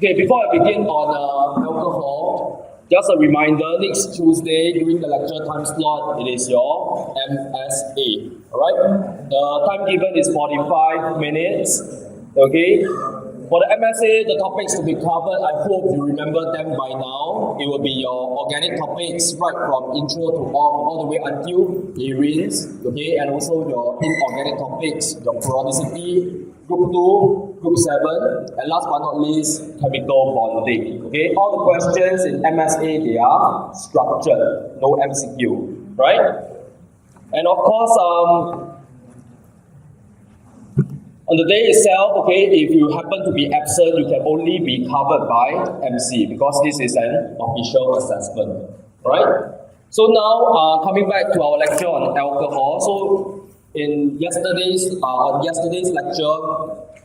Okay, before I begin on alcohol, just a reminder, next Tuesday during the lecture time slot, it is your MSA, alright? The time given is 45 minutes, okay? For the MSA, the topics to be covered, I hope you remember them by now. It will be your organic topics right from intro to all the way until arenes, okay? And also your inorganic topics, your periodicity, Group 2, Group 7, and last but not least, chemical bonding. Okay, all the questions in MSA, they are structured, no MCQ, right? And of course, on the day itself, okay, if you happen to be absent, you can only be covered by MC because this is an official assessment, right? So now, coming back to our lecture on alcohol. So on yesterday's lecture,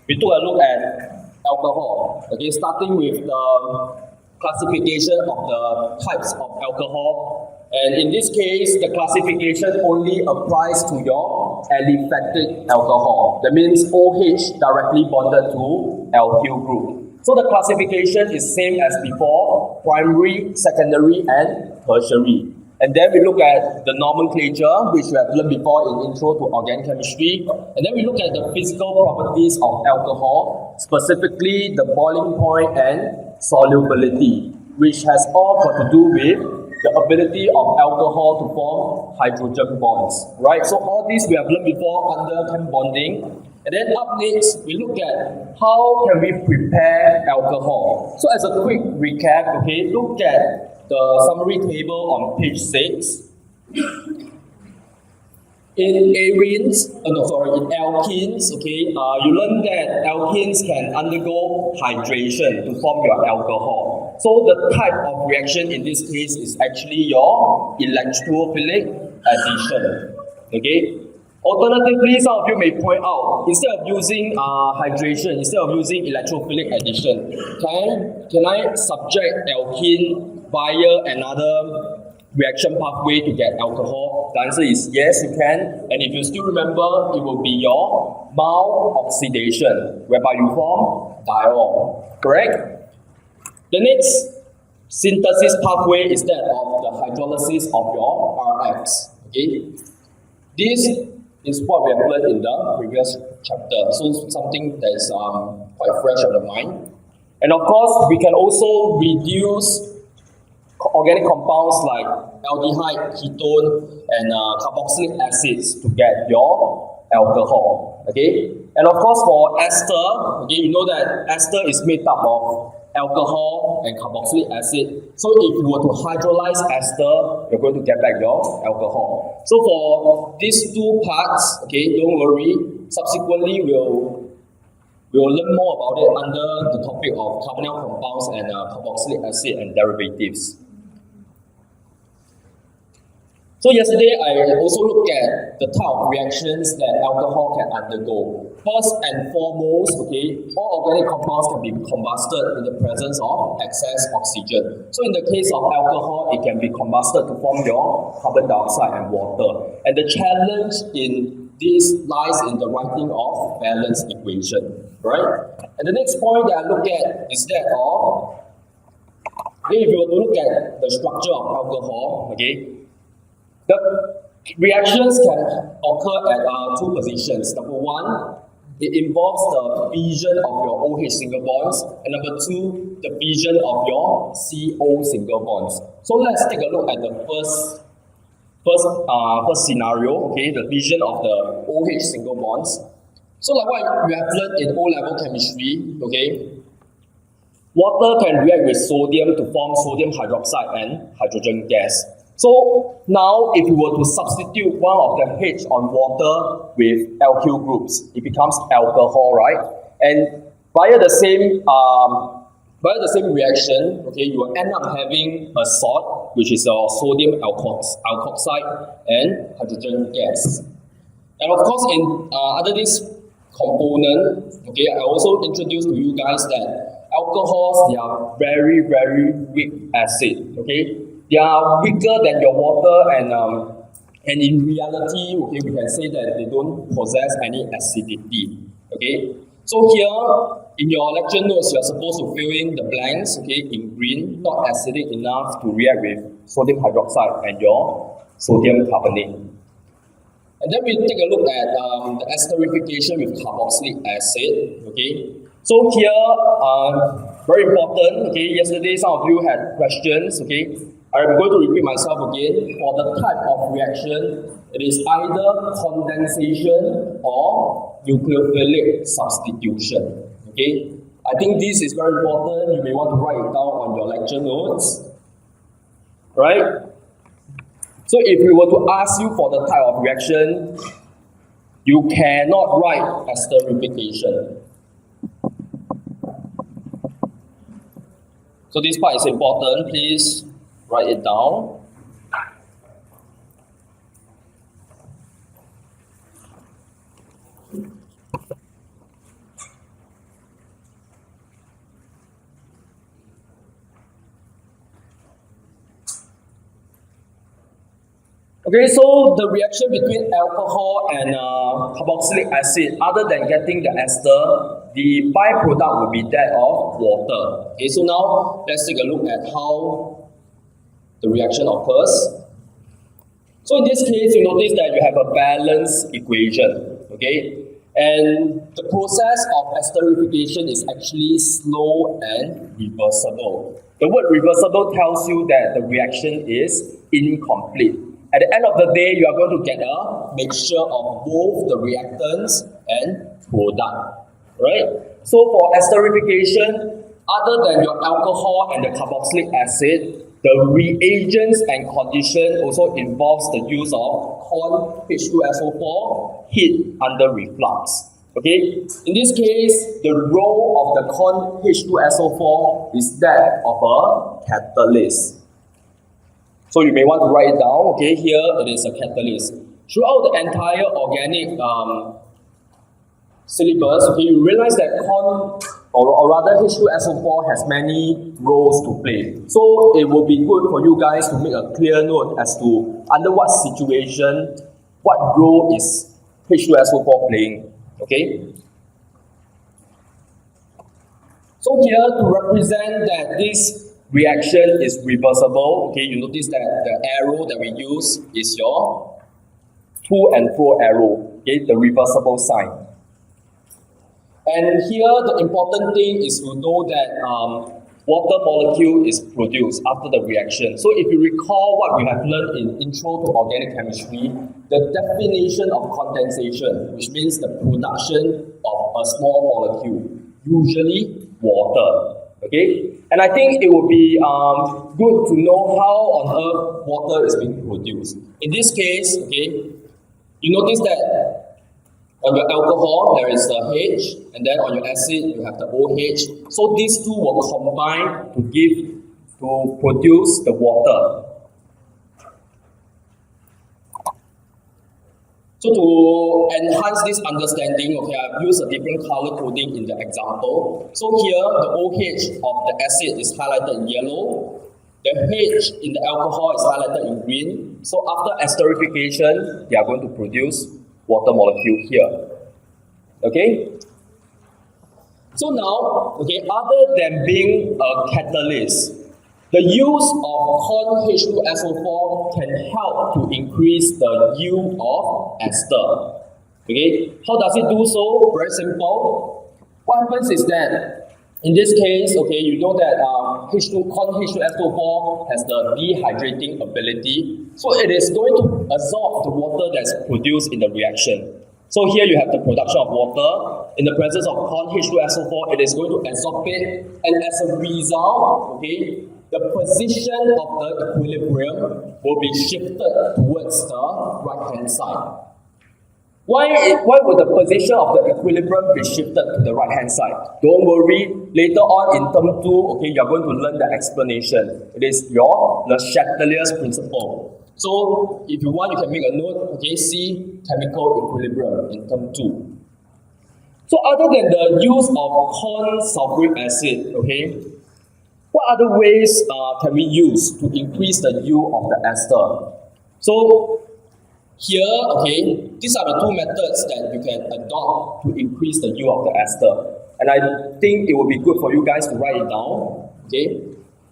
we took a look at alcohol. Okay, starting with the classification of the types of alcohol. And in this case, the classification only applies to your aliphatic alcohol. That means OH directly bonded to alkyl group. So the classification is same as before, primary, secondary, and tertiary. And then we look at the nomenclature, which we have learned before in Intro to Organic Chemistry. And then we look at the physical properties of alcohol, specifically the boiling point and solubility, which has all got to do with the ability of alcohol to form hydrogen bonds, right? So all these we have learned before under chem bonding. And then up next, we look at how can we prepare alcohol. So as a quick recap, okay, look at the summary table on page 6. In arenes, in alkenes, okay, you learn that alkenes can undergo hydration to form your alcohol. So the type of reaction in this case is actually your electrophilic addition. Okay. Alternatively, some of you may point out, instead of using hydration, instead of using electrophilic addition, can I subject alkene via another reaction pathway to get alcohol? The answer is yes, you can. And if you still remember, it will be your mal-oxidation, whereby you form diol. Correct? The next synthesis pathway is that of the hydrolysis of your RX. Okay? This is what we have learned in the previous chapter. So something that is quite fresh on the mind. And of course, we can also reduce organic compounds like aldehyde, ketone, and carboxylic acids to get your alcohol. Okay, and of course for ester, okay, you know that ester is made up of alcohol and carboxylic acid. So if you were to hydrolyze ester, you're going to get back your alcohol. So for these two parts, okay, don't worry. Subsequently, we'll learn more about it under the topic of carbonyl compounds and carboxylic acid and derivatives. So yesterday, I also looked at the type of reactions that alcohol can undergo. First and foremost, okay, all organic compounds can be combusted in the presence of excess oxygen. So in the case of alcohol, it can be combusted to form your carbon dioxide and water. And the challenge in this lies in the writing of balance equation, right? And the next point that I look at is that of, okay, if you were to look at the structure of alcohol, okay, the reactions can occur at two positions. Number one, it involves the fission of your OH single bonds, and number two, the fission of your CO single bonds. So let's take a look at the first scenario, okay, the fission of the OH single bonds. So like what we have learned in O-level chemistry, okay, water can react with sodium to form sodium hydroxide and hydrogen gas. So now if you were to substitute one of the H on water with alkyl groups, it becomes alcohol, right? And via the same reaction, okay, you will end up having a salt, which is a sodium alkoxide and hydrogen gas. And of course, under this component, okay, I also introduced to you guys that alcohols, they are very, very weak acid, okay? They are weaker than your water, and in reality, okay, we can say that they don't possess any acidity. Okay, so here in your lecture notes, you are supposed to fill in the blanks, okay, in green, not acidic enough to react with sodium hydroxide and your sodium carbonate. And then we take a look at the esterification with carboxylic acid, okay. So here, very important, okay, yesterday some of you had questions, okay. I'm going to repeat myself again. For the type of reaction, it is either condensation or nucleophilic substitution. Okay, I think this is very important. You may want to write it down on your lecture notes. Right? So if we were to ask you for the type of reaction, you cannot write esterification. So this part is important. Please write it down. Okay, so the reaction between alcohol and carboxylic acid, other than getting the ester, the byproduct will be that of water. Okay, so now let's take a look at how the reaction occurs. So in this case, you notice that you have a balanced equation. Okay, and the process of esterification is actually slow and reversible. The word reversible tells you that the reaction is incomplete. At the end of the day, you are going to get a mixture of both the reactants and product, right? So for esterification, other than your alcohol and the carboxylic acid, the reagents and condition also involves the use of corn H2SO4 heat under reflux. Okay, in this case, the role of the corn H2SO4 is that of a catalyst. So you may want to write it down, okay, here it is a catalyst. Throughout the entire organic syllabus, okay, you realize that corn, or rather H2SO4 has many roles to play. So it will be good for you guys to make a clear note as to under what situation, what role is H2SO4 playing, okay? So here to represent that this reaction is reversible, okay, you notice that the arrow that we use is your to and fro arrow, okay, the reversible sign. And here the important thing is to know that water molecule is produced after the reaction. So if you recall what we have learned in Intro to Organic Chemistry, the definition of condensation, which means the production of a small molecule, usually water. Okay, and I think it would be good to know how on earth water is being produced. In this case, okay, you notice that on your alcohol there is the H, and then on your acid you have the OH. So these two will combine to produce the water. So to enhance this understanding, okay, I've used a different color coding in the example. So here, the OH of the acid is highlighted in yellow. The H in the alcohol is highlighted in green. So after esterification, they are going to produce water molecule here. Okay? So now, okay, other than being a catalyst, the use of corn H2SO4 can help to increase the yield of ester. Okay, how does it do so? Very simple. What happens is that in this case, okay, you know that corn H2SO4 has the dehydrating ability, so it is going to absorb the water that's produced in the reaction. So here you have the production of water. In the presence of corn H2SO4, it is going to absorb it, and as a result, okay, the position of the equilibrium will be shifted towards the right-hand side. Why would the position of the equilibrium be shifted to the right-hand side? Don't worry, later on in term 2, okay, you're going to learn the explanation. It is Le Chatelier's principle. So if you want, you can make a note, okay, see chemical equilibrium in term 2. So other than the use of corn sulfuric acid, okay, what other ways can we use to increase the yield of the ester? So here, okay, these are the two methods that you can adopt to increase the yield of the ester. And I think it will be good for you guys to write it down. Okay.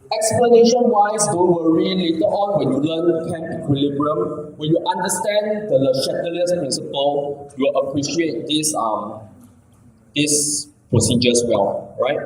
Explanation-wise, don't worry. Later on, when you learn chem equilibrium, when you understand the Le Chatelier's principle, you will appreciate these procedures well, right?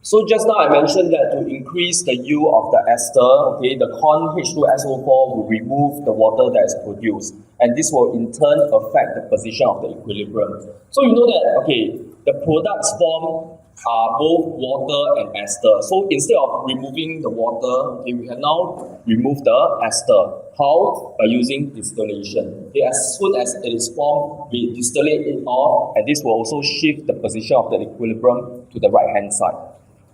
So just now I mentioned that to increase the yield of the ester, okay, the corn H2SO4 will remove the water that is produced, and this will in turn affect the position of the equilibrium. So you know that, okay, the products formed are both water and ester. So instead of removing the water, okay, we can now remove the ester. How? By using distillation. Okay, as soon as it is formed, we distillate it off, and this will also shift the position of the equilibrium to the right hand side.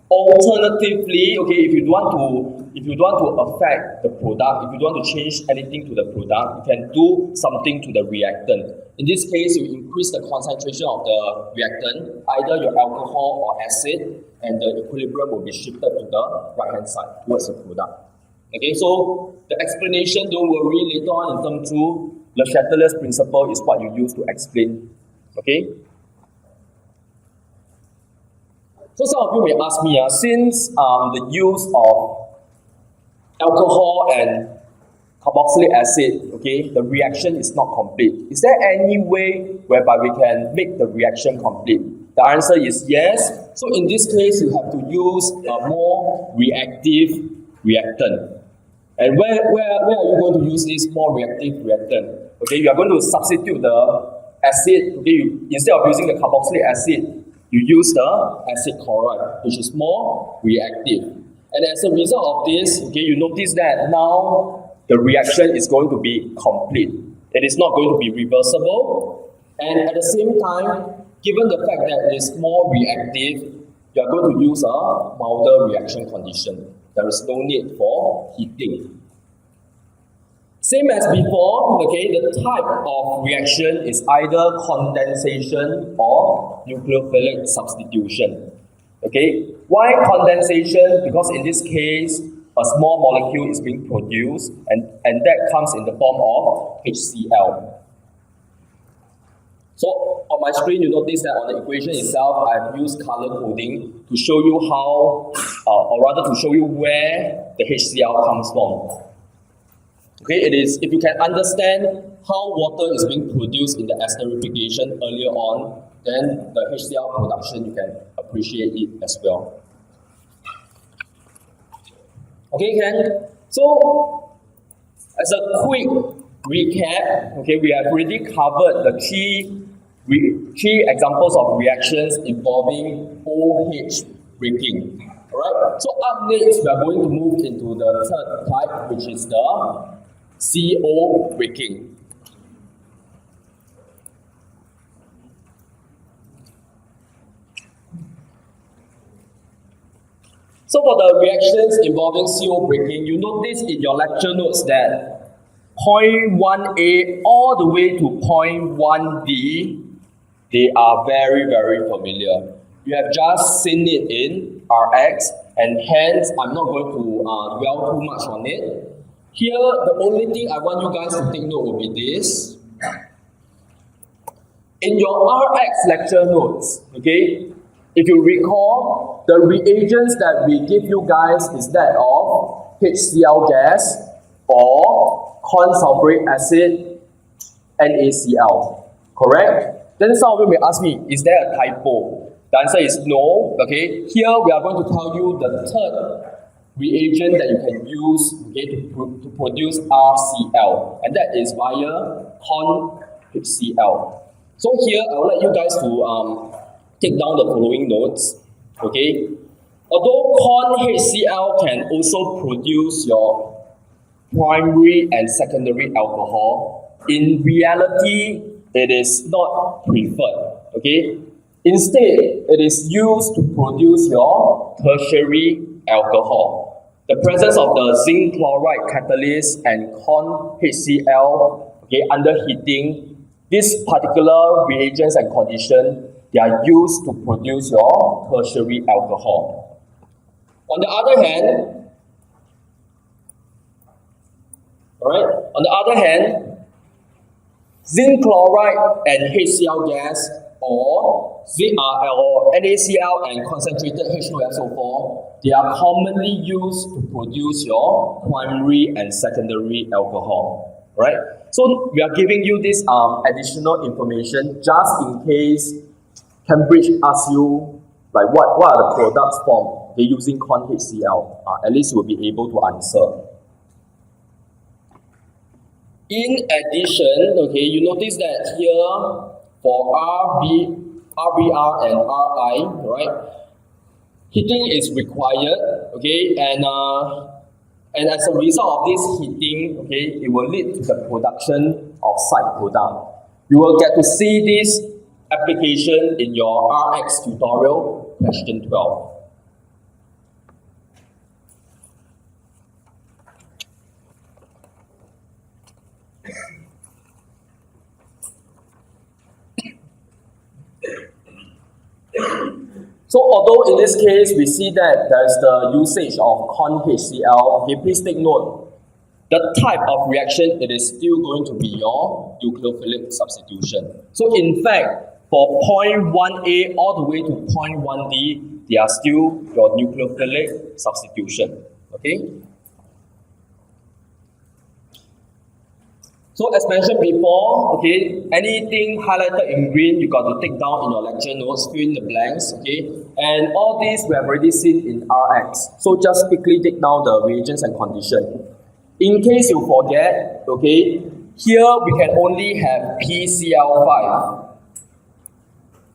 Alternatively, okay, if you don't want to affect the product, if you don't want to change anything to the product, you can do something to the reactant. In this case, you increase the concentration of the reactant, either your alcohol or acid, and the equilibrium will be shifted to the right hand side towards the product. Okay, so the explanation, don't worry, later on in term 2, Le Chatelier's principle is what you use to explain. Okay. So some of you may ask me, since the use of alcohol and carboxylic acid, okay, the reaction is not complete. Is there any way whereby we can make the reaction complete? The answer is yes. So in this case, you have to use a more reactive reactant. And where are you going to use this more reactive reactant? Okay, you are going to substitute the acid. Okay, instead of using the carboxylic acid, you use the acid chloride, which is more reactive. And as a result of this, okay, you notice that now the reaction is going to be complete. It is not going to be reversible. And at the same time, given the fact that it is more reactive, you are going to use a milder reaction condition. There is no need for heating. Same as before, okay, the type of reaction is either condensation or nucleophilic substitution. Okay, why condensation? Because in this case, a small molecule is being produced, and that comes in the form of HCl. So on my screen, you notice that on the equation itself, I've used color coding to show you how, or rather to show you where the HCl comes from. Okay, it is, if you can understand how water is being produced in the esterification earlier on, then the HCl production, you can appreciate it as well. Okay, Ken? So, as a quick recap, okay, we have already covered the key examples of reactions involving OH breaking. Alright, so up next, we are going to move into the third type, which is the CO breaking. So for the reactions involving CO breaking, you notice in your lecture notes that point 1A all the way to point 1D, they are very, very familiar. You have just seen it in RX, and hence I'm not going to dwell too much on it. Here, the only thing I want you guys to take note will be this. In your RX lecture notes, okay, if you recall, the reagents that we give you guys is that of HCl gas or corn sulfuric acid, NaCl, correct? Then some of you may ask me, is there a typo? The answer is no, okay? Here we are going to tell you the third reagent that you can use, okay, to produce RCl, and that is via corn HCl. So here I would like you guys to take down the following notes. Okay, although corn HCl can also produce your primary and secondary alcohol, in reality it is not preferred. Okay, instead it is used to produce your tertiary alcohol. The presence of the zinc chloride catalyst and corn HCl, okay, under heating, these particular reagents and conditions, they are used to produce your tertiary alcohol. On the other hand, zinc chloride and HCl gas or NaCl and concentrated H2SO4, they are commonly used to produce your primary and secondary alcohol, right? So we are giving you this additional information just in case Cambridge asks you like what are the products from they're using corn HCl. At least you will be able to answer. In addition, okay, you notice that here for RBR and RI, right, heating is required, okay, and as a result of this heating, okay, it will lead to the production of side product. You will get to see this application in your RX tutorial, question 12. So although in this case we see that there is the usage of corn HCl, okay, please take note, the type of reaction, it is still going to be your nucleophilic substitution. So in fact, for point 1A all the way to point 1D, they are still your nucleophilic substitution, okay? So as mentioned before, okay, anything highlighted in green, you got to take down in your lecture notes, fill in the blanks, okay? And all these we have already seen in RX. So just quickly take down the reagents and conditions. In case you forget, okay, here we can only have PCl5.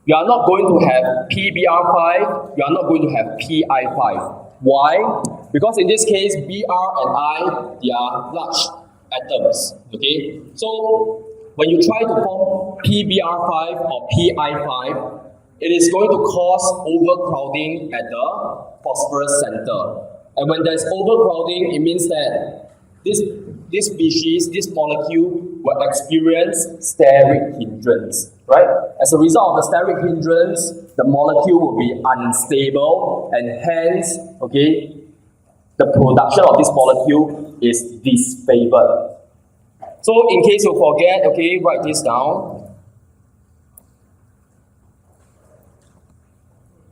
You are not going to have PBr5, you are not going to have PI5. Why? Because in this case, Br and I, they are large atoms, okay? So when you try to form PBr5 or PI5, it is going to cause overcrowding at the phosphorus center. And when there's overcrowding, it means that this species, this molecule will experience steric hindrance, right? As a result of the steric hindrance, the molecule will be unstable and hence, okay, the production of this molecule is disfavored. So in case you forget, okay, write this down.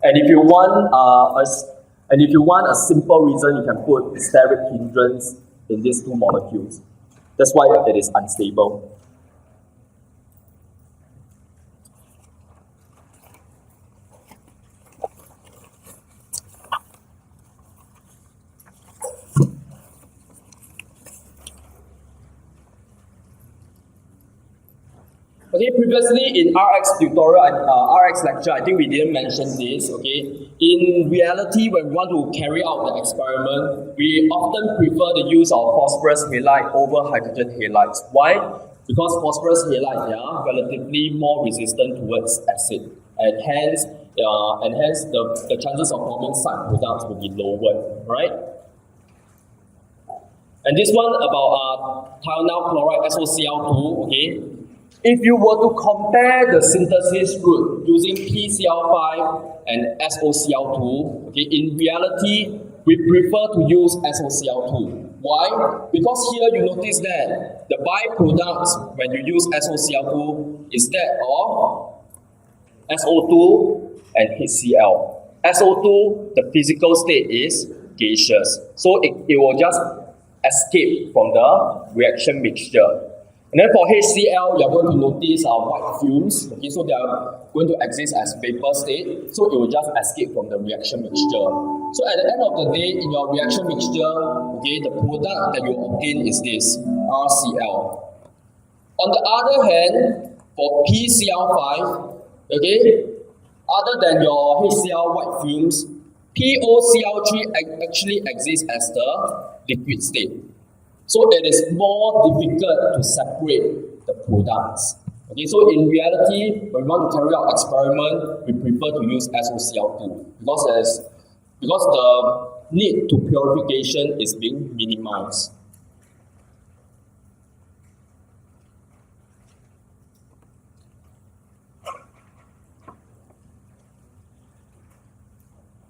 And if you want a simple reason, you can put steric hindrance in these two molecules. That's why it is unstable. Okay, previously in RX tutorial, RX lecture, I think we didn't mention this, okay. In reality, when we want to carry out the experiment, we often prefer the use of phosphorus halide over hydrogen halides. Why? Because phosphorus halides are relatively more resistant towards acid, and hence the chances of forming side products will be lower, right? And this one about thionyl chloride SOCl2, okay. If you were to compare the synthesis route using PCl5 and SOCl2, okay, in reality, we prefer to use SOCl2. Why? Because here you notice that the byproducts when you use SOCl2 is that of SO2 and HCl. SO2, the physical state is gaseous, so it will just escape from the reaction mixture. And then for HCl, you're going to notice white fumes. Okay, so they are going to exist as vapor state. So it will just escape from the reaction mixture. So at the end of the day, in your reaction mixture, okay, the product that you obtain is this, RCl. On the other hand, for PCl5, okay, other than your HCl white fumes, POCl3 actually exists as the liquid state. So it is more difficult to separate the products. Okay, so in reality, when we want to carry out experiment, we prefer to use SOCl2 because the need to purification is being minimized.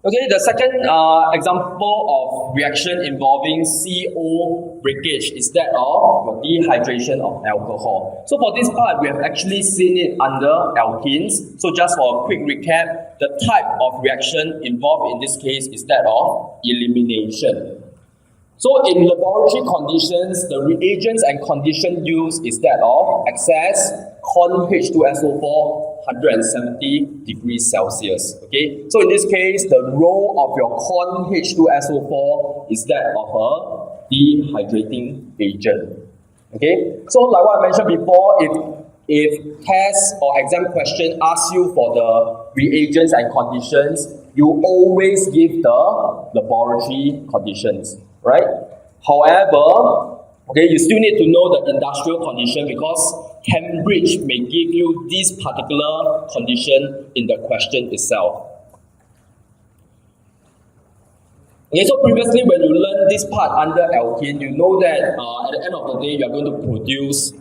Okay, the second example of reaction involving CO breakage is that of dehydration of alcohol. So for this part, we have actually seen it under alkenes. So just for a quick recap, the type of reaction involved in this case is that of elimination. So in laboratory conditions, the reagents and condition used is that of excess corn H2SO4 170 degrees Celsius. Okay, so in this case, the role of your corn H2SO4 is that of a dehydrating agent. Okay, so like what I mentioned before, if test or exam question asks you for the reagents and conditions, you always give the laboratory conditions, right? However, okay, you still need to know the industrial condition because Cambridge may give you this particular condition in the question itself. Okay, so previously when you learn this part under alkene, you know that at the end of the day, you are going to produce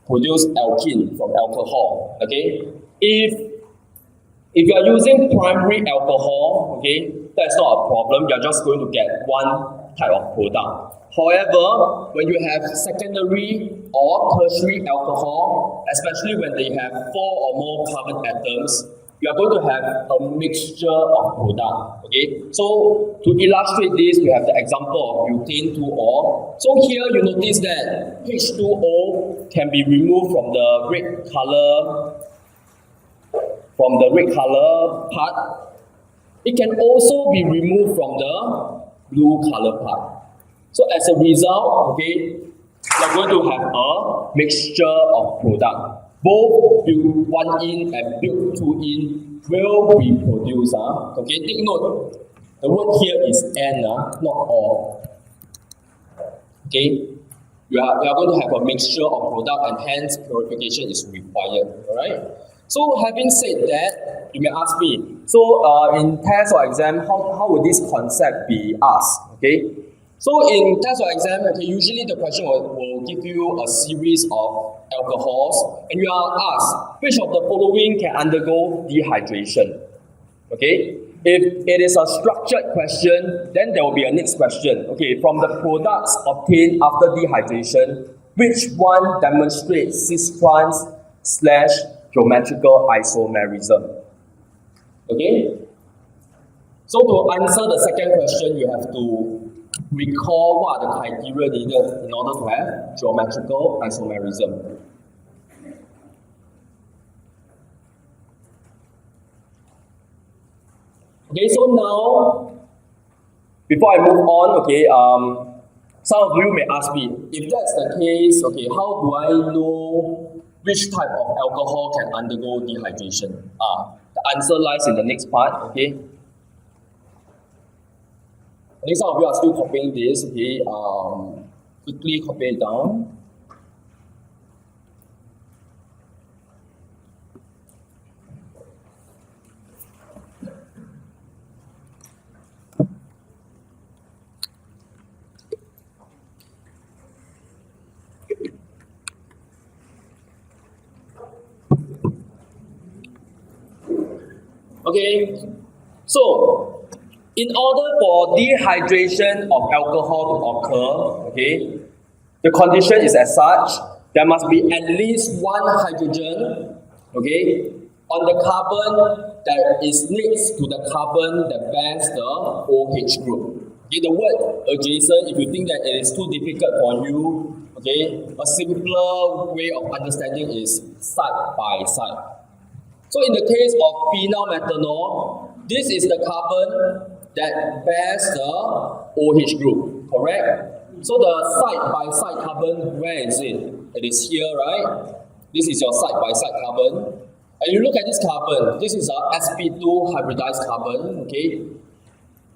alkene from alcohol. Okay, if you are using primary alcohol, okay, that's not a problem. You are just going to get one type of product. However, when you have secondary or tertiary alcohol, especially when they have 4 or more carbon atoms, you are going to have a mixture of product. Okay, so to illustrate this, we have the example of butane 2-ol. So here you notice that H2O can be removed from the red color part. It can also be removed from the blue color part. So as a result, okay, you're going to have a mixture of product. Both build 1 in and build 2 in will be produced. Okay, take note, the word here is and, not all. Okay, you are going to have a mixture of product and hence purification is required. Alright? So having said that, you may ask me, so in test or exam, how would this concept be asked? Okay, so in test or exam, okay, usually the question will give you a series of alcohols and you are asked, which of the following can undergo dehydration? Okay, if it is a structured question, then there will be a next question. Okay, from the products obtained after dehydration, which one demonstrates cis-trans/geometrical isomerism? Okay, so to answer the second question, you have to recall what are the criteria needed in order to have geometrical isomerism. Okay, so now, before I move on, okay, some of you may ask me, if that's the case, okay, how do I know which type of alcohol can undergo dehydration? The answer lies in the next part, okay. I think some of you are still copying this, okay, quickly copy it down. Okay, so in order for dehydration of alcohol to occur, okay, the condition is as such, there must be at least one hydrogen, okay, on the carbon that is next to the carbon that bears the OH group. Okay, the word adjacent, if you think that it is too difficult for you, Okay, a simpler way of understanding is side by side. So in the case of phenyl methanol, this is the carbon that bears the OH group, correct? So the side-by-side carbon, where is it? It is here, right? This is your side-by-side carbon. And you look at this carbon, this is a sp2 hybridized carbon, okay?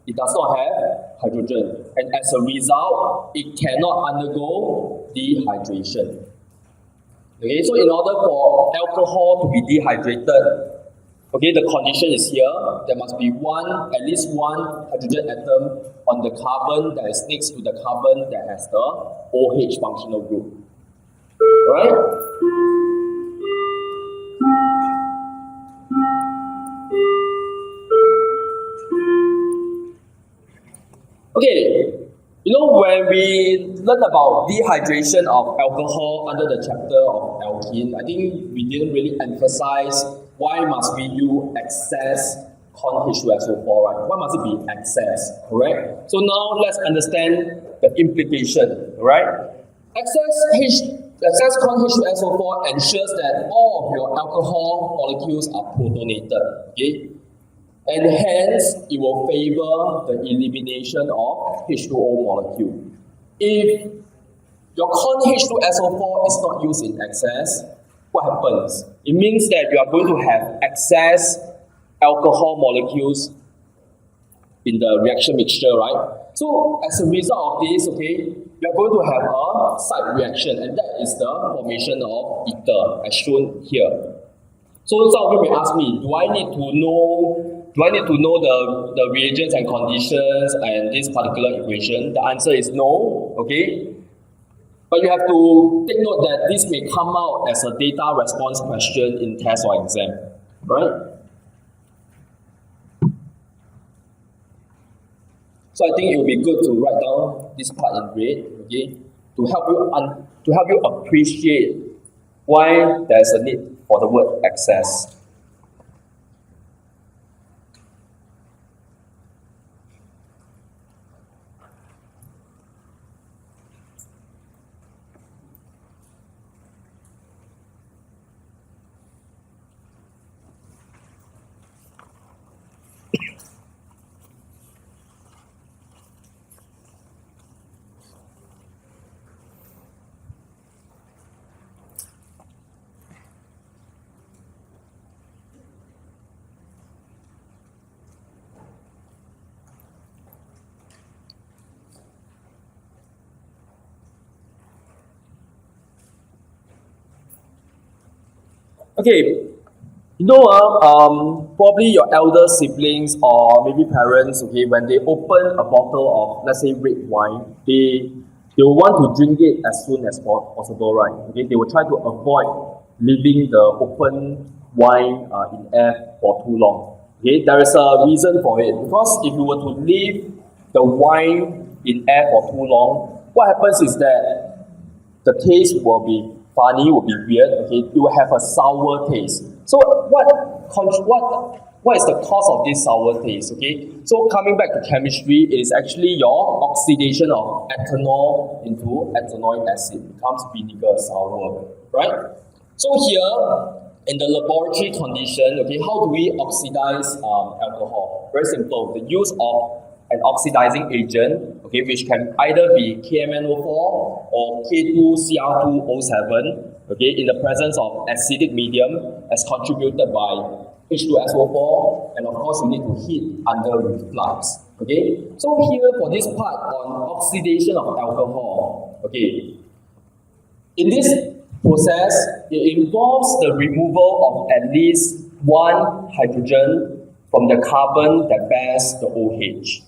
It does not have hydrogen. And as a result, it cannot undergo dehydration. Okay, so in order for alcohol to be dehydrated, okay, the condition is here. There must be at least one hydrogen atom on the carbon that is next to the carbon that has the OH functional group. Right? Okay, when we learn about dehydration of alcohol under the chapter of alkene, I think we didn't really emphasize why must we use excess corn H2SO4, right? Why must it be excess, correct? So now let's understand the implication, right? Excess corn H2SO4 ensures that all of your alcohol molecules are protonated, okay? And hence, it will favor the elimination of H2O molecule. If your corn H2SO4 is not used in excess, what happens? It means that you are going to have excess alcohol molecules in the reaction mixture, right? So as a result of this, okay, you are going to have a side reaction, and that is the formation of ether, as shown here. So some of you may ask me, do I need to know the reagents and conditions and this particular equation? The answer is no, okay? But you have to take note that this may come out as a data response question in test or exam, right? So I think it will be good to write down this part in red, okay, to help you appreciate why there is a need for the word excess. Okay, probably your elder siblings or maybe parents, okay, when they open a bottle of, let's say, red wine, they will want to drink it as soon as possible, right? Okay, they will try to avoid leaving the open wine in air for too long. Okay, there is a reason for it, because if you were to leave the wine in air for too long, what happens is that the taste will be funny, will be weird, okay? It will have a sour taste. So what is the cause of this sour taste, okay? So coming back to chemistry, it is actually your oxidation of ethanol into ethanoic acid. It becomes vinegar sour, right? So here, in the laboratory condition, okay, how do we oxidize alcohol? Very simple. The use of an oxidizing agent, okay, which can either be KMnO4 or K2Cr2O7, okay, in the presence of acidic medium as contributed by H2SO4, and of course you need to heat under reflux, okay. So here for this part on oxidation of alcohol, okay, in this process, it involves the removal of at least one hydrogen from the carbon that bears the OH.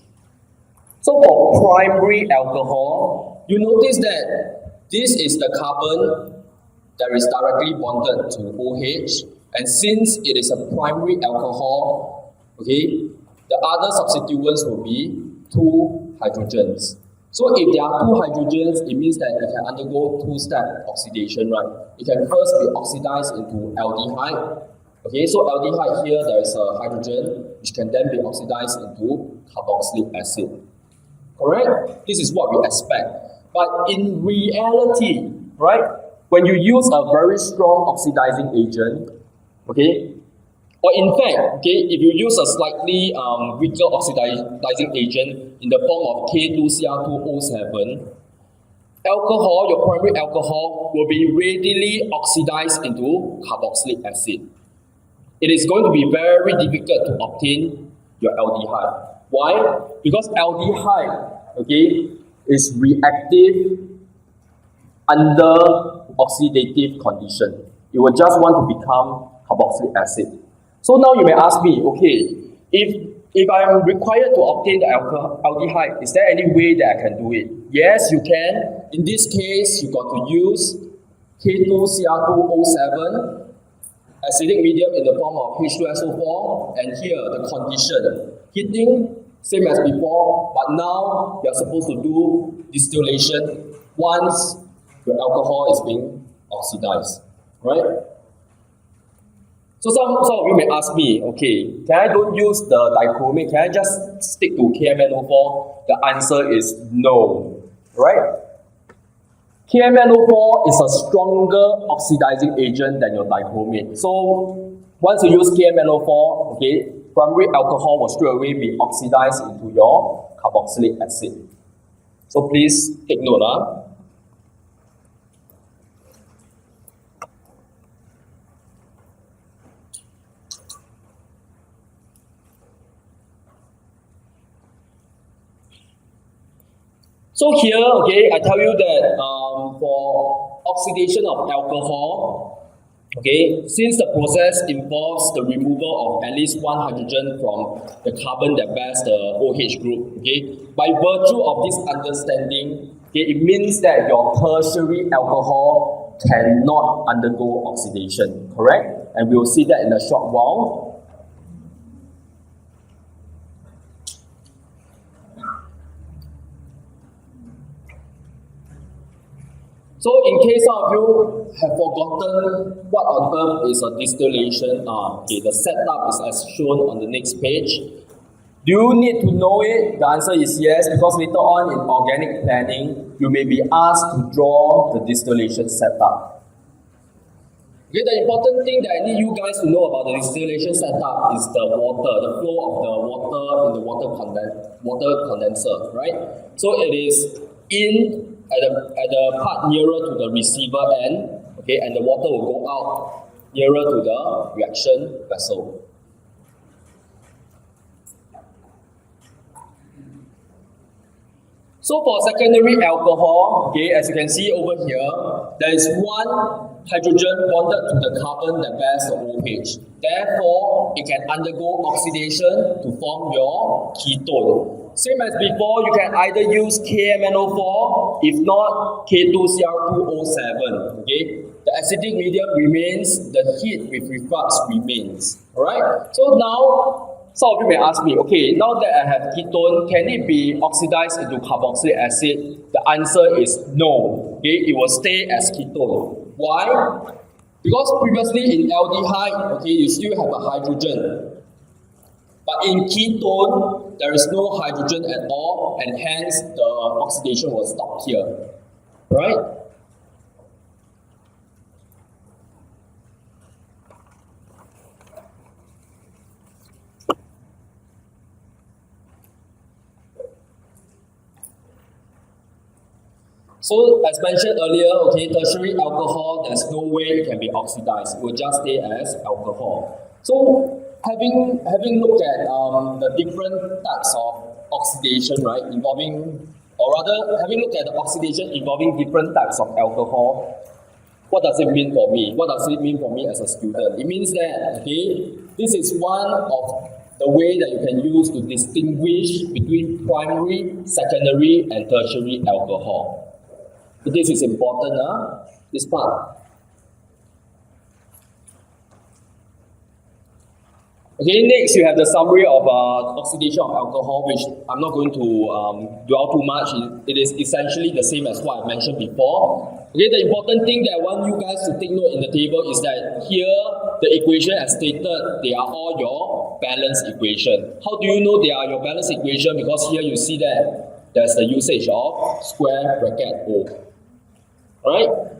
So for primary alcohol, you notice that this is the carbon that is directly bonded to OH, and since it is a primary alcohol, okay, the other substituents will be two hydrogens. So if there are two hydrogens, it means that it can undergo two-step oxidation, right? It can first be oxidized into aldehyde. Okay, so aldehyde here, there is a hydrogen, which can then be oxidized into carboxylic acid. Correct? This is what we expect. But in reality, right, when you use a very strong oxidizing agent, okay, or in fact, okay, if you use a slightly weaker oxidizing agent in the form of K2Cr2O7, alcohol, your primary alcohol, will be readily oxidized into carboxylic acid. It is going to be very difficult to obtain your aldehyde. Why? Because aldehyde, okay, is reactive under oxidative condition. It will just want to become carboxylic acid. So now you may ask me, okay, if I am required to obtain the aldehyde, is there any way that I can do it? Yes, you can. In this case, you got to use K2Cr2O7 acidic medium in the form of H2SO4, and here the condition, heating, same as before, but now you are supposed to do distillation once your alcohol is being oxidized, right? So some of you may ask me, okay, can I don't use the dichromate? Can I just stick to KMNO4? The answer is no, right? KMNO4 is a stronger oxidizing agent than your dichromate. So once you use KMNO4, okay, primary alcohol will straight away be oxidized into your carboxylic acid. So please take note. So here, okay, I tell you that for oxidation of alcohol, okay, since the process involves the removal of at least one hydrogen from the carbon that bears the OH group, okay, by virtue of this understanding, okay, it means that your tertiary alcohol cannot undergo oxidation, correct? And we'll see that in a short while. So in case some of you have forgotten what on earth is a distillation, okay, the setup is as shown on the next page. Do you need to know it? The answer is yes, because later on in organic planning, you may be asked to draw the distillation setup. Okay, the important thing that I need you guys to know about the distillation setup is the water, the flow of the water in the water condenser, right? So it is in at the part nearer to the receiver end, okay, and the water will go out nearer to the reaction vessel. So for secondary alcohol, okay, as you can see over here, there is one hydrogen bonded to the carbon that bears the OH. Therefore, it can undergo oxidation to form your ketone. Same as before, you can either use KMNO4, if not K2Cr2O7. Okay, the acidic medium remains, the heat with reflux remains. Alright, so now some of you may ask me, okay, now that I have ketone, can it be oxidized into carboxylic acid? The answer is no. Okay, it will stay as ketone. Why? Because previously in aldehyde, okay, you still have a hydrogen. But in ketone, there is no hydrogen at all, and hence the oxidation will stop here, right? So as mentioned earlier, okay, tertiary alcohol, there's no way it can be oxidized. It will just stay as alcohol. So having looked at the different types of oxidation, right, involving, or rather having looked at the oxidation involving different types of alcohol, what does it mean for me? What does it mean for me as a student? It means that, okay, this is one of the way that you can use to distinguish between primary, secondary, and tertiary alcohol. So this is important, this part. Okay, next you have the summary of oxidation of alcohol, which I'm not going to dwell too much. It is essentially the same as what I mentioned before. Okay, the important thing that I want you guys to take note in the table is that here, the equation as stated, they are all your balance equation. How do you know they are your balance equation? Because here you see that there's the usage of square bracket O. Alright?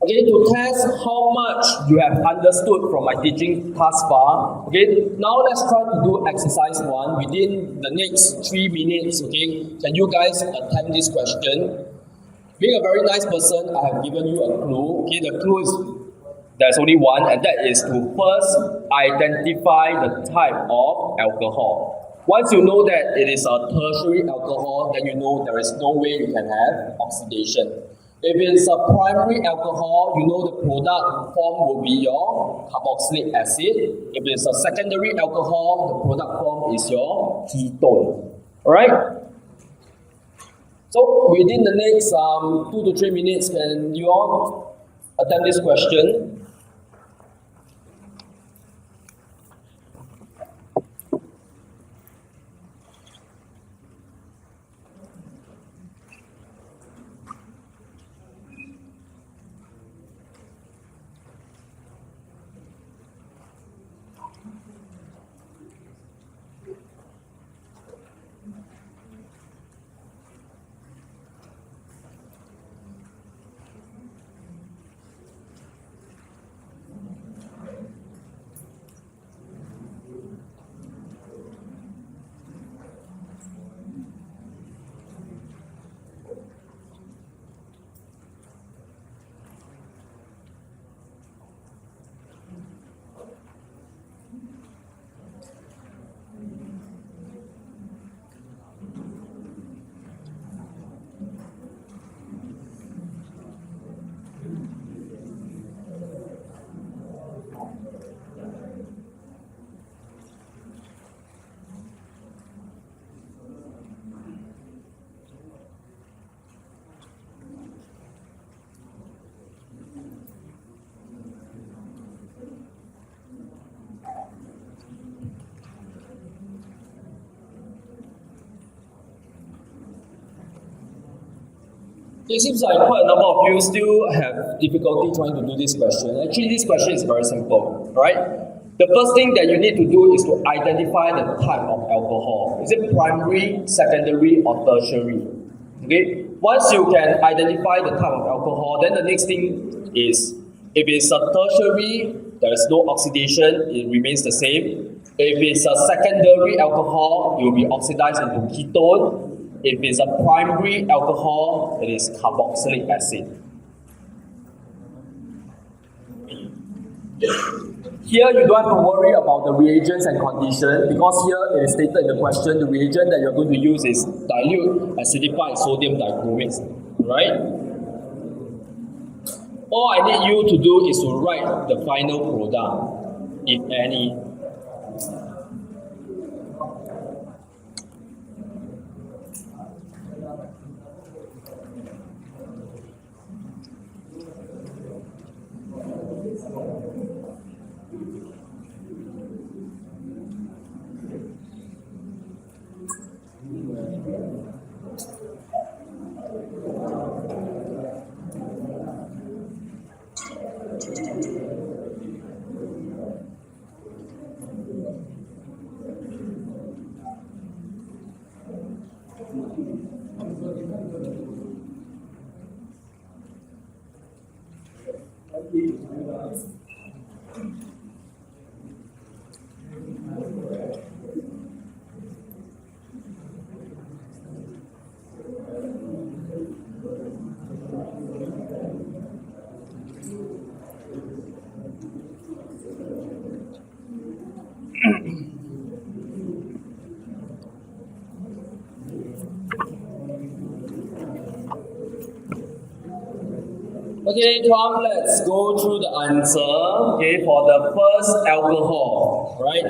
Okay, to test how much you have understood from my teaching thus far, okay, now let's try to do exercise 1 within the next 3 minutes, okay? Can you guys attempt this question? Being a very nice person, I have given you a clue, okay? The clue is, there's only one, and that is to first identify the type of alcohol. Once you know that it is a tertiary alcohol, then you know there is no way you can have oxidation. If it's a primary alcohol, you know the product form will be your carboxylic acid. If it's a secondary alcohol, the product form is your ketone. Alright? So within the next 2 to 3 minutes, can you all attempt this question? It seems like quite a number of you still have difficulty trying to do this question. Actually, this question is very simple, right? The first thing that you need to do is to identify the type of alcohol. Is it primary, secondary, or tertiary? Okay? Once you can identify the type of alcohol, then the next thing is, if it's a tertiary, there is no oxidation, it remains the same. If it's a secondary alcohol, it will be oxidized into ketone. If it's a primary alcohol, it is carboxylic acid. Here you don't have to worry about the reagents and condition, because here it is stated in the question, the reagent that you're going to use is dilute acidified sodium dichromate, right? All I need you to do is to write the final product, if any. Okay, Tom, let's go through the answer, okay, for the first alcohol, right?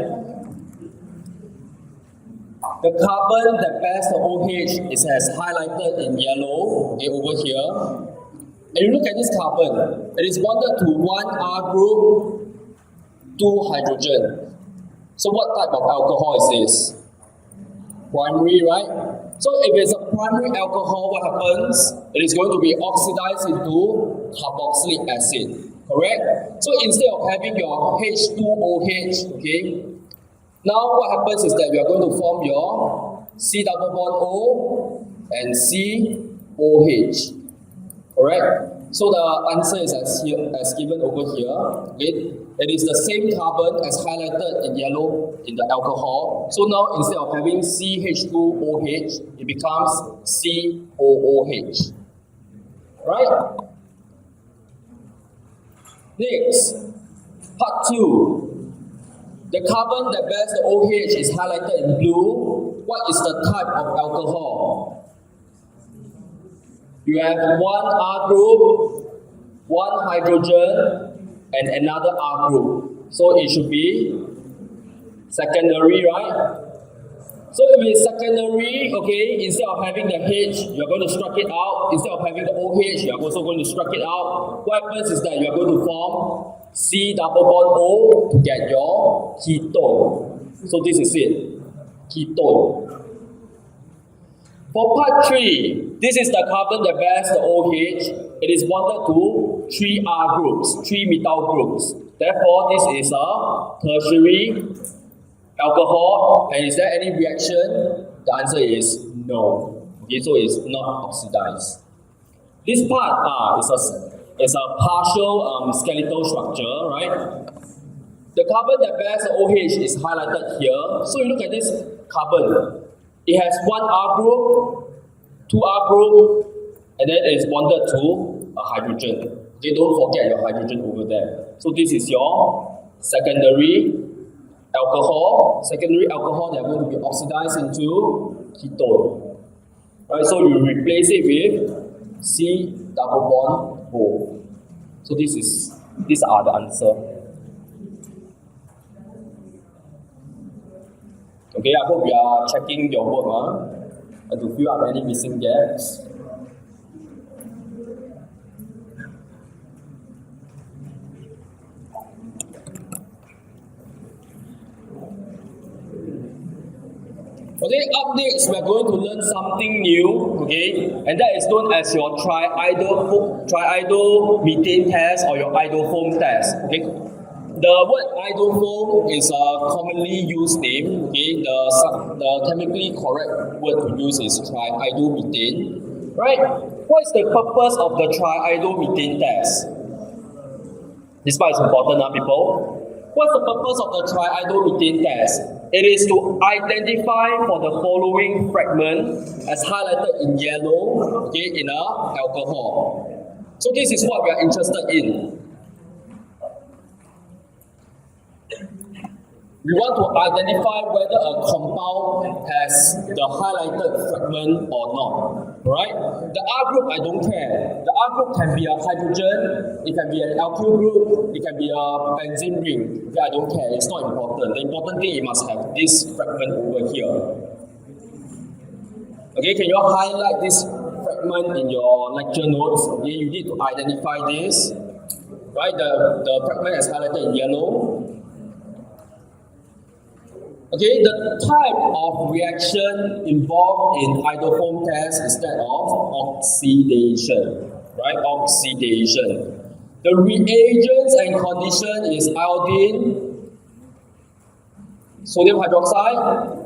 The carbon that bears the OH is as highlighted in yellow, okay, over here. And you look at this carbon, it is bonded to one R group, 2 hydrogen. So what type of alcohol is this? Primary, right? So if it's a primary alcohol, what happens? It is going to be oxidized into carboxylic acid. Correct? So instead of having your H2OH, okay, now what happens is that you are going to form your C double bond O and COH. Correct? So the answer is as given over here. Okay? It is the same carbon as highlighted in yellow in the alcohol. So now instead of having CH2OH, it becomes COOH. Right? Next, part 2. The carbon that bears the OH is highlighted in blue. What is the type of alcohol? You have one R group, one hydrogen, and another R group. So it should be secondary, right? So if it's secondary, okay, instead of having the H, you're going to strike it out. Instead of having the OH, you're also going to strike it out. What happens is that you're going to form C double bond O to get your ketone. So this is it, ketone. For part 3, this is the carbon that bears the OH. It is bonded to 3 R groups, 3 methyl groups. Therefore, this is a tertiary alcohol. And is there any reaction? The answer is no. Okay, so it's not oxidized. This part is a partial skeletal structure, right? The carbon that bears the OH is highlighted here. So you look at this carbon. It has one R group, 2 R group, and then it is bonded to a hydrogen. Okay, don't forget your hydrogen over there. So this is your secondary alcohol. Secondary alcohol, they are going to be oxidized into ketone. Right, so you replace it with C double bond O. So these are the answer. Okay, I hope you are checking your work and to fill up any missing gaps. Okay, up next we are going to learn something new, okay, and that is known as your triidomethane test or your idofoam test. Okay, the word idofoam is a commonly used name. Okay, the chemically correct word to use is triidomethane. Right? What is the purpose of the triidomethane test? This part is important, people. What's the purpose of the triidomethane test? It is to identify for the following fragment as highlighted in yellow, okay, in a alcohol. So this is what we are interested in. We want to identify whether a compound has the highlighted fragment or not. Right? The R group, I don't care. The R group can be a hydrogen, it can be an alkyl group, it can be a benzene ring. Okay, I don't care, it's not important. The important thing, it must have this fragment over here. Okay, can you highlight this fragment in your lecture notes? Okay, you need to identify this. Right? The fragment is highlighted in yellow. Okay, the type of reaction involved in idofoam test is that of oxidation, right? Oxidation. The reagents and condition is iodine, sodium hydroxide,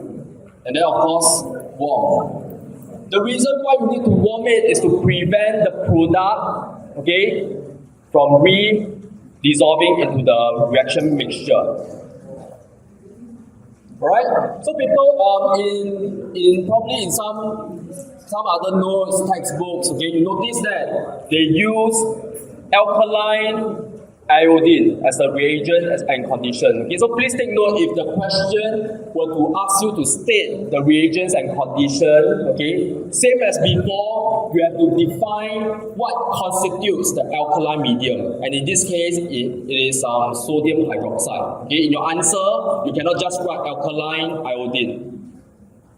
and then of course warm. The reason why you need to warm it is to prevent the product, okay, from re-dissolving into the reaction mixture. Alright, so people in probably in some other notes, textbooks, okay, you notice that they use alkaline iodine as the reagent and condition. Okay, so please take note if the question were to ask you to state the reagents and condition, okay, same as before, you have to define what constitutes the alkaline medium. And in this case, it is sodium hydroxide. Okay, in your answer, you cannot just write alkaline iodine.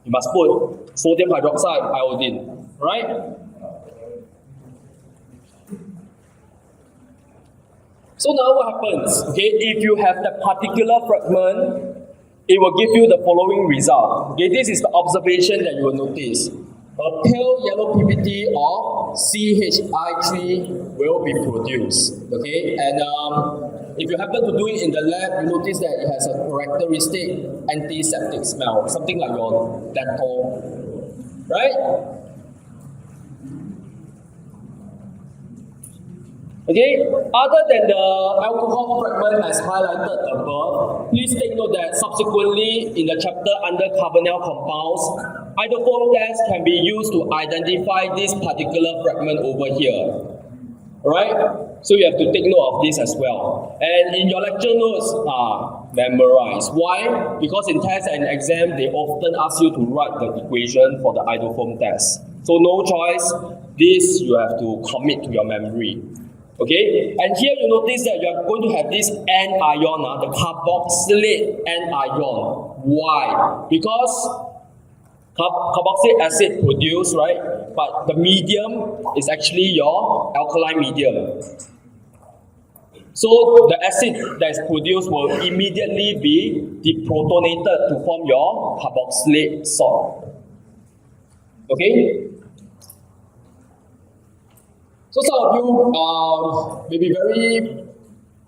You must put sodium hydroxide iodine, right? So now what happens? Okay, if you have that particular fragment, it will give you the following result. Okay, this is the observation that you will notice. a pale yellow PPT of CHI3 will be produced. Okay, and if you happen to do it in the lab, you notice that it has a characteristic antiseptic smell, something like your Dettol, right? Okay, other than the alcohol fragment as highlighted above, please take note that subsequently in the chapter under carbonyl compounds, hydrophone test can be used to identify this particular fragment over here. Alright? So you have to take note of this as well. And in your lecture notes, memorize. Why? Because in test and exam, they often ask you to write the equation for the hydrophone test. So no choice, this you have to commit to your memory. Okay, and here you notice that you are going to have this N ion, the carboxylate N ion. Why? Because carboxylic acid produced, right? But the medium is actually your alkaline medium. So the acid that is produced will immediately be deprotonated to form your carboxylate salt. Okay? So some of you may be very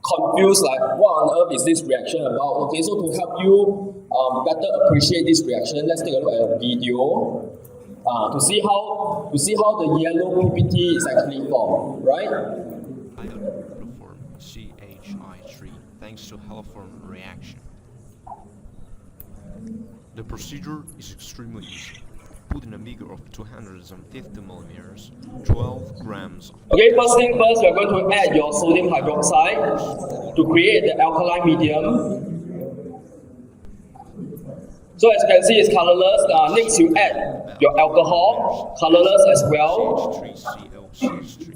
confused, like what on earth is this reaction about? Okay, so to help you better appreciate this reaction, let's take a look at a video to see how the yellow PPT is actually formed, right? Iodine will form CHI3 thanks to haloform reaction. The procedure is extremely easy. Put in a beaker of 250 millimeters, 12 grams. Okay, first thing first, we're going to add your sodium hydroxide to create the alkaline medium. So as you can see, it's colorless. Next, you add your alcohol, colorless as well. CH3COCH3.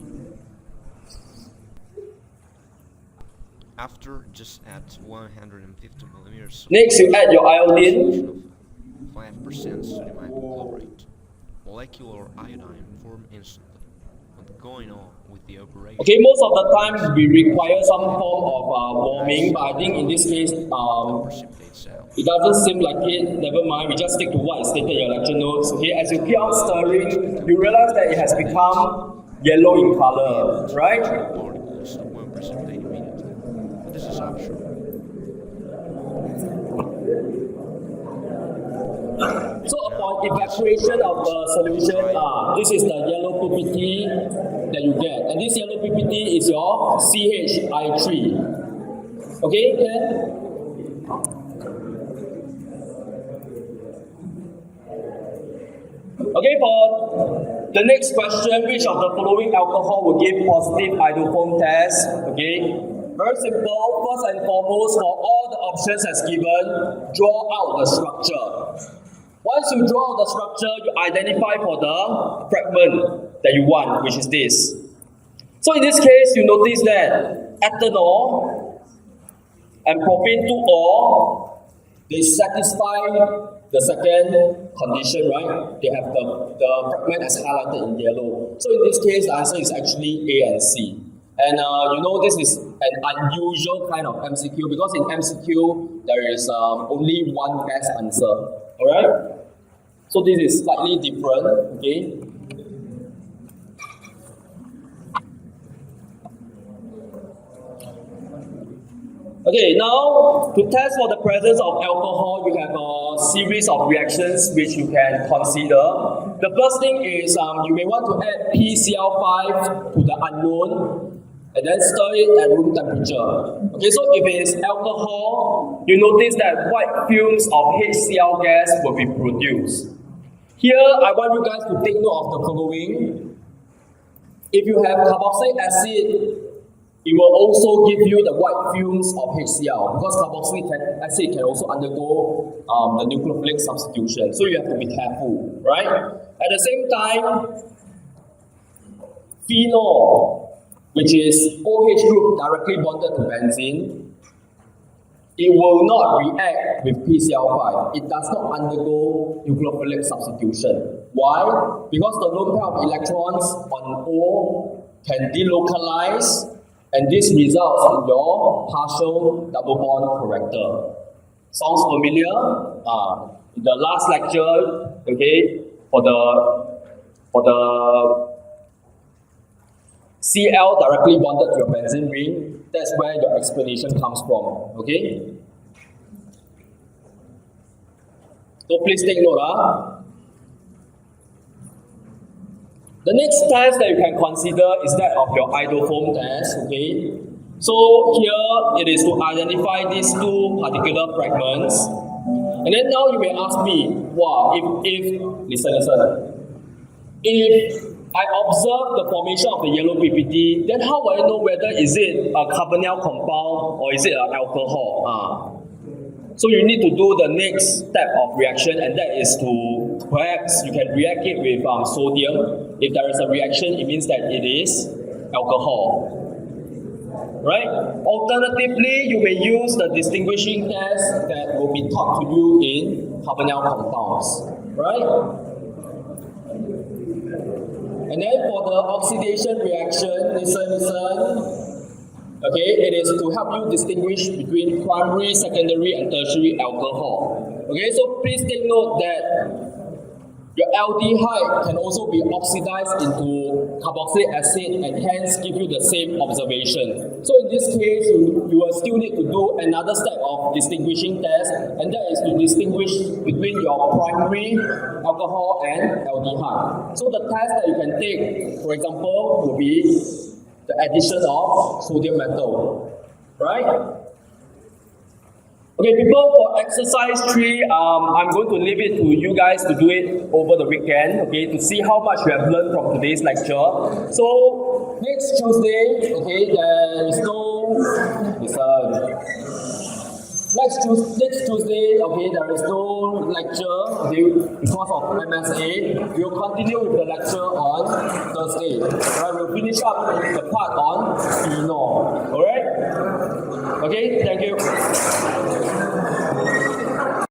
After, just add 150 millimeters. Next, you add your iodine. 5% sodium hypochlorite. Molecular iodine form instantly. What's going on with the operation? Okay, most of the time we require some form of warming, but I think in this case, it doesn't seem like it. Never mind, we just stick to what is stated in your lecture notes. Okay, as you keep on stirring, you realize that it has become yellow in color, right? Particles won't precipitate immediately. But this is optional. So upon evaporation of the solution, this is the yellow PPT that you get. And this yellow PPT is your CHI3. Okay, Ken? Okay, for the next question, which of the following alcohol will give positive hydrophone test? Okay, very simple. First and foremost, for all the options as given, draw out the structure. Once you draw out the structure, you identify for the fragment that you want, which is this. So in this case, you notice that ethanol and propane 2-ol, they satisfy the second condition, right? They have the fragment as highlighted in yellow. So in this case, the answer is actually A and C. And you know this is an unusual kind of MCQ because in MCQ, there is only one best answer. Alright? So this is slightly different, okay? Okay, now to test for the presence of alcohol, you have a series of reactions which you can consider. The first thing is you may want to add PCl5 to the unknown and then stir it at room temperature. Okay, so if it is alcohol, you notice that white fumes of HCl gas will be produced. Here, I want you guys to take note of the following. If you have carboxylic acid, it will also give you the white fumes of HCl because carboxylic acid can also undergo the nucleophilic substitution. So you have to be careful, right? At the same time, phenol, which is OH group directly bonded to benzene, it will not react with PCl5. It does not undergo nucleophilic substitution. Why? Because the lone pair of electrons on O can delocalize, and this results in your partial double bond corrector. Sounds familiar? In the last lecture, okay, for the for the Cl directly bonded to your benzene ring, that's where your explanation comes from. Okay? So please take note. The next test that you can consider is that of your isoform test. Okay? So here it is to identify these two particular fragments. And then now you may ask me, wow, if listen. If I observe the formation of the yellow PPT, then how will I know whether is it a carbonyl compound or is it an alcohol? So you need to do the next step of reaction, and that is to perhaps you can react it with sodium. If there is a reaction, it means that it is alcohol. Right? Alternatively, you may use the distinguishing test that will be taught to you in carbonyl compounds. Right? And then for the oxidation reaction, listen. Okay, it is to help you distinguish between primary, secondary, and tertiary alcohol. Okay, so please take note that your aldehyde can also be oxidized into carboxylic acid and hence give you the same observation. So in this case, you will still need to do another step of distinguishing test, and that is to distinguish between your primary alcohol and aldehyde. So the test that you can take, for example, will be the addition of sodium metal, right? Okay, people, for exercise 3, I'm going to leave it to you guys to do it over the weekend, okay, to see how much you have learned from today's lecture. So, next Tuesday, okay, there is no, next Tuesday, okay, there is no lecture, okay, because of MSA. We'll continue with the lecture on Thursday. Alright, we'll finish up the part on phenol. Alright? Okay, thank you.